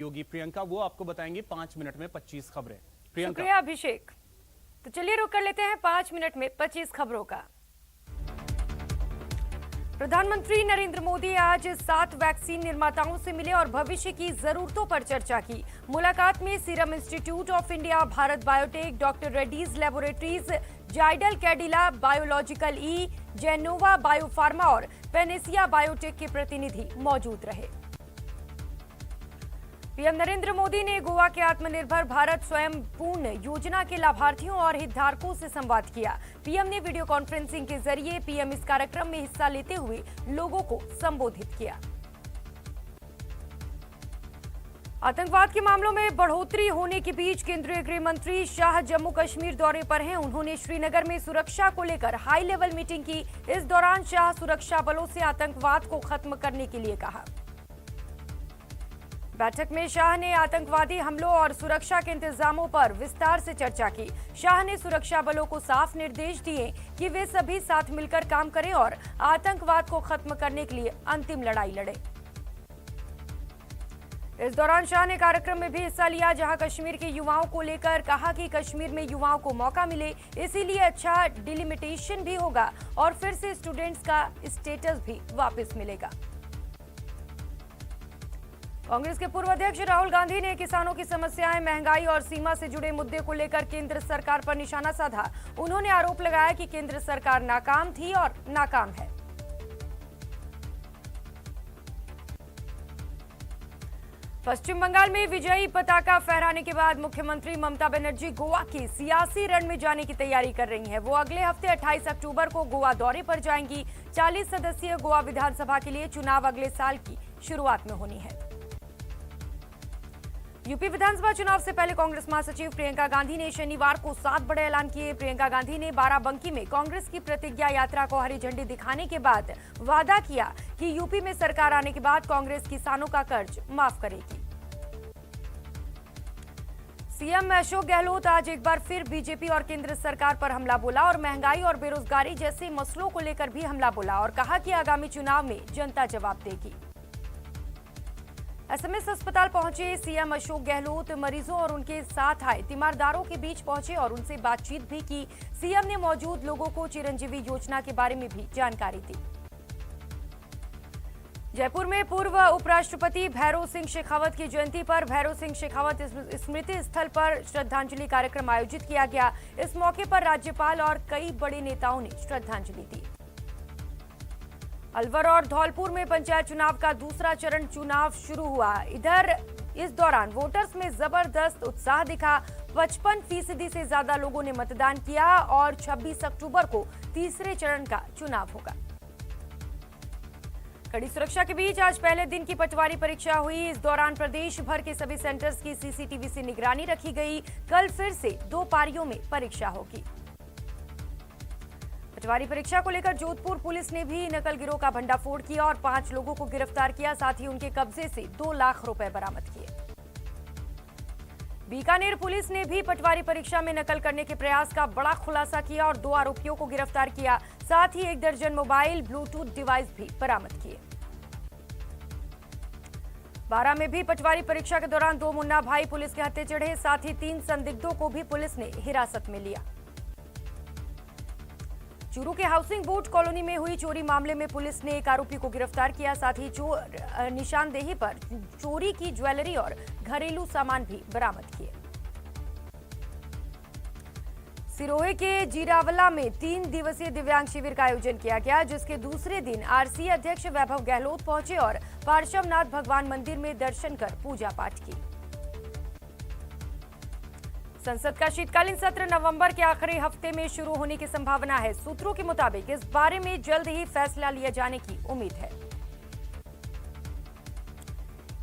योगी प्रियंका, वो आपको बताएंगी 5 मिनट में 25 खबरें। प्रियंका। शुक्रिया अभिषेक। तो चलिए रुक कर लेते हैं 5 मिनट में 25 खबरों का। प्रधानमंत्री नरेंद्र मोदी आज 7 वैक्सीन निर्माताओं से मिले और भविष्य की जरूरतों पर चर्चा की। मुलाकात में Serum Institute of India, Bharat Biotech, doctor Reddy's laboratories, Zydus Cadila biological E, Gennova Biopharma और पेनेसिया बायोटेक के प्रतिनिधि मौजूद रहे। पीएम नरेंद्र मोदी ने गोवा के आत्मनिर्भर भारत स्वयं पूर्ण योजना के लाभार्थियों और हितधारकों से संवाद किया। पीएम ने वीडियो कॉन्फ्रेंसिंग के जरिए पीएम इस कार्यक्रम में हिस्सा लेते हुए लोगों को संबोधित किया। आतंकवाद के मामलों में बढ़ोतरी होने के बीच केंद्रीय गृह मंत्री शाह जम्मू कश्मीर दौरे पर हैं। उन्होंने श्रीनगर में सुरक्षा को लेकर हाई लेवल मीटिंग की। इस दौरान शाह सुरक्षा बलों से आतंकवाद को खत्म करने के लिए कहा। बैठक में शाह ने आतंकवादी हमलों और सुरक्षा के इंतजामों पर विस्तार से चर्चा की। शाह ने सुरक्षा बलों को साफ निर्देश दिए कि वे सभी साथ मिलकर काम करें और आतंकवाद को खत्म करने के लिए अंतिम लड़ाई लड़ें। इस दौरान शाह ने कार्यक्रम में भी हिस्सा लिया, जहां कश्मीर के युवाओं को लेकर कहा कि कश्मीर में युवाओं को मौका मिले, इसीलिए अच्छा डिलिमिटेशन भी होगा और फिर से स्टूडेंट्स का स्टेटस भी वापस मिलेगा। कांग्रेस के पूर्व अध्यक्ष राहुल गांधी ने किसानों की समस्याएं, महंगाई और सीमा से जुड़े मुद्दे को लेकर केंद्र सरकार पर निशाना साधा। उन्होंने आरोप लगाया कि केंद्र सरकार नाकाम थी और नाकाम है। पश्चिम बंगाल में विजयी पताका फहराने के बाद मुख्यमंत्री ममता बनर्जी गोवा के सियासी रण में जाने की तैयारी कर रही हैं। वो अगले हफ्ते 28 अक्टूबर को गोवा दौरे पर जाएंगी। 40 सदस्यीय गोवा विधानसभा के लिए चुनाव अगले साल की शुरुआत में होनी है। यूपी विधानसभा चुनाव से पहले कांग्रेस महासचिव प्रियंका गांधी ने शनिवार को 7 बड़े ऐलान किए। प्रियंका गांधी ने बाराबंकी में कांग्रेस की प्रतिज्ञा यात्रा को हरी झंडी दिखाने के बाद वादा किया कि यूपी में सरकार आने के बाद कांग्रेस किसानों का कर्ज माफ करेगी। सीएम अशोक गहलोत आज एक बार फिर बीजेपी और केंद्र सरकार पर हमला बोला और महंगाई और बेरोजगारी जैसे मसलों को लेकर भी हमला बोला और कहा कि आगामी चुनाव में जनता जवाब देगी। एसएमएस अस्पताल पहुंचे सीएम अशोक गहलोत मरीजों और उनके साथ आए तीमारदारों के बीच पहुंचे और उनसे बातचीत भी की। सीएम ने मौजूद लोगों को चिरंजीवी योजना के बारे में भी जानकारी दी। जयपुर में पूर्व उपराष्ट्रपति भैरों सिंह शेखावत की जयंती पर भैरों सिंह शेखावत स्मृति स्थल पर श्रद्धांजलि कार्यक्रम आयोजित किया गया। इस मौके पर राज्यपाल और कई बड़े नेताओं ने श्रद्धांजलि दी। अलवर और धौलपुर में पंचायत चुनाव का दूसरा चरण चुनाव शुरू हुआ। इस दौरान वोटर्स में जबरदस्त उत्साह दिखा। 55% से ज्यादा लोगों ने मतदान किया और 26 अक्टूबर को तीसरे चरण का चुनाव होगा। कड़ी सुरक्षा के बीच आज पहले दिन की पटवारी परीक्षा हुई। इस दौरान प्रदेश भर के सभी सेंटर्स की सीसीटीवी से निगरानी रखी गई। कल फिर से 2 पारियों में परीक्षा होगी। पटवारी परीक्षा को लेकर जोधपुर पुलिस ने भी नकल गिरोह का भंडाफोड़ किया और 5 लोगों को गिरफ्तार किया। साथ ही उनके कब्जे से 2 लाख रुपए बरामद किए। बीकानेर पुलिस ने भी पटवारी परीक्षा में नकल करने के प्रयास का बड़ा खुलासा किया और 2 आरोपियों को गिरफ्तार किया। साथ ही 1 दर्जन मोबाइल ब्लूटूथ डिवाइस भी बरामद किए। बारां में भी पटवारी परीक्षा के दौरान 2 मुन्ना भाई पुलिस के हत्थे चढ़े। साथ ही 3 संदिग्धों को भी पुलिस ने हिरासत में लिया। चूरू के हाउसिंग बोर्ड कॉलोनी में हुई चोरी मामले में पुलिस ने 1 आरोपी को गिरफ्तार किया। साथ ही निशानदेही पर चोरी की ज्वेलरी और घरेलू सामान भी बरामद किए। सिरोही के जीरावला में 3 दिवसीय दिव्यांग शिविर का आयोजन किया गया, जिसके दूसरे दिन आरसीए अध्यक्ष वैभव गहलोत पहुंचे और पार्श्वनाथ भगवान मंदिर में दर्शन कर पूजा पाठ की। संसद का शीतकालीन सत्र नवंबर के आखिरी हफ्ते में शुरू होने की संभावना है। सूत्रों के मुताबिक इस बारे में जल्द ही फैसला लिया जाने की उम्मीद है।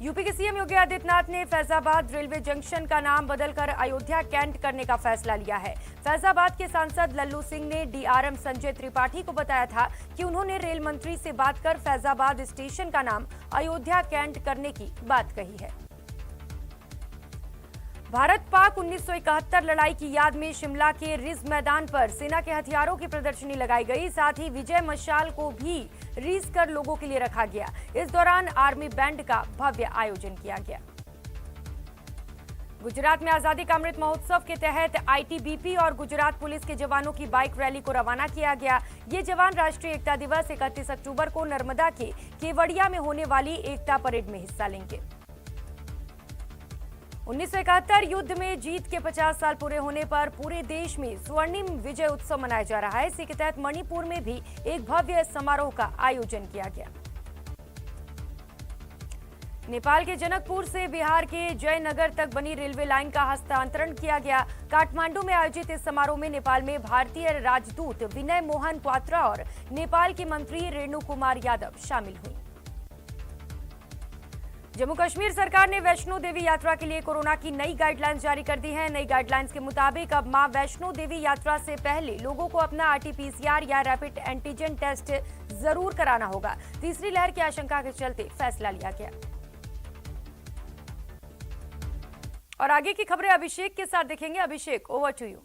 यूपी के सीएम योगी आदित्यनाथ ने फैजाबाद रेलवे जंक्शन का नाम बदलकर अयोध्या कैंट करने का फैसला लिया है। फैजाबाद के सांसद लल्लू सिंह ने डीआरएम संजय त्रिपाठी को बताया था कि उन्होंने रेल मंत्री से बात कर फैजाबाद स्टेशन का नाम अयोध्या कैंट करने की बात कही है। भारत पाक 1971 लड़ाई की याद में शिमला के रिज मैदान पर सेना के हथियारों की प्रदर्शनी लगाई गई। साथ ही विजय मशाल को भी रीस कर लोगों के लिए रखा गया। इस दौरान आर्मी बैंड का भव्य आयोजन किया गया। गुजरात में आजादी का अमृत महोत्सव के तहत आईटीबीपी और गुजरात पुलिस के जवानों की बाइक रैली को रवाना किया गया। ये जवान राष्ट्रीय एकता दिवस 31 अक्टूबर को नर्मदा के केवड़िया में होने वाली एकता परेड में हिस्सा लेंगे। 1971 युद्ध में जीत के 50 साल पूरे होने पर पूरे देश में स्वर्णिम विजय उत्सव मनाया जा रहा है। इसी के तहत मणिपुर में भी एक भव्य समारोह का आयोजन किया गया। नेपाल के जनकपुर से बिहार के जयनगर तक बनी रेलवे लाइन का हस्तांतरण किया गया। काठमांडू में आयोजित इस समारोह में नेपाल में भारतीय राजदूत विनय मोहन क्वात्रा और नेपाल की मंत्री रेणु कुमार यादव शामिल हुई। जम्मू कश्मीर सरकार ने वैष्णो देवी यात्रा के लिए कोरोना की नई गाइडलाइंस जारी कर दी है। नई गाइडलाइंस के मुताबिक अब मां वैष्णो देवी यात्रा से पहले लोगों को अपना आरटीपीसीआर या रैपिड एंटीजन टेस्ट जरूर कराना होगा। तीसरी लहर की आशंका के चलते फैसला लिया गया। और आगे की खबरें अभिषेक के साथ देखेंगे। अभिषेक, ओवर टू यू।